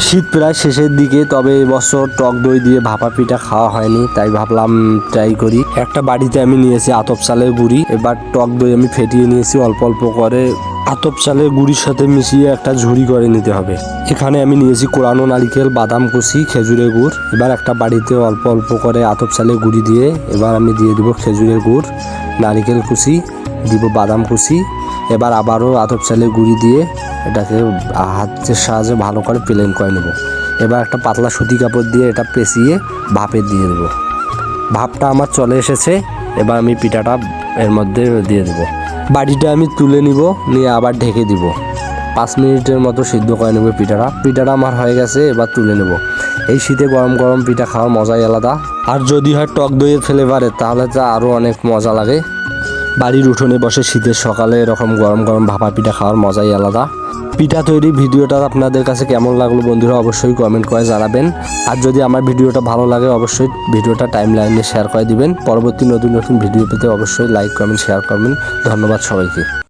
শীত প্রায় শেষের দিকে, তবে এবছর টক দই দিয়ে ভাপা পিঠা খাওয়া হয়নি, তাই ভাবলাম ট্রাই করি। একটা বাড়িতে আমি নিয়েছি আতপ চালের গুঁড়ি, এবার টক দই আমি ফেটিয়ে নিয়েছি অল্প অল্প করে। আতপ চালের গুঁড়ির সাথে মিশিয়ে একটা ঝুড়ি করে নিতে হবে। এখানে আমি নিয়েছি কোরানো নারিকেল, বাদাম কুচি, খেজুরের গুড়। এবার একটা বাড়িতে অল্প অল্প করে আতপ চালের গুঁড়ি দিয়ে এবার আমি দিয়ে দিব খেজুরের গুড়, নারিকেল কুচি দিব, বাদাম কুচি। এবার আবারও আতপ চালের গুঁড়ি দিয়ে এটাকে হাতের সাহায্যে ভালো করে প্লেন করে নেব। এবার একটা পাতলা সুতি কাপড় দিয়ে এটা পেঁচিয়ে ভাপে দিয়ে দেবো। ভাপটা আমার চলে এসেছে, এবার আমি পিঠাটা এর মধ্যে দিয়ে দেবো। বাটিটা আমি তুলে নিব, নিয়ে আবার ঢেকে দিব। 5 মিনিটের মতো সিদ্ধ করে নেব পিঠাটা আমার হয়ে গেছে, এবার তুলে নেব। এই শীতে গরম গরম পিঠা খাওয়ার মজাই আলাদা। আর যদি হয় টক দইয়ের ফ্লেভারে, তাহলে তা আরও অনেক মজা লাগে। বাড়ির উঠোনে বসে শীতের সকালে এরকম গরম গরম ভাপা পিঠা খাওয়ার মজাই আলাদা। পিঠা তৈরি ভিডিওটা আপনাদের কাছে কেমন লাগলো বন্ধুরা অবশ্যই কমেন্ট করে জানাবেন। আর যদি আমার ভিডিওটা ভালো লাগে অবশ্যই ভিডিওটা টাইমলাইনে শেয়ার করে দিবেন। পরবর্তী নতুন নতুন ভিডিও পেতে অবশ্যই লাইক কমেন্ট শেয়ার করবেন। ধন্যবাদ সবাইকে।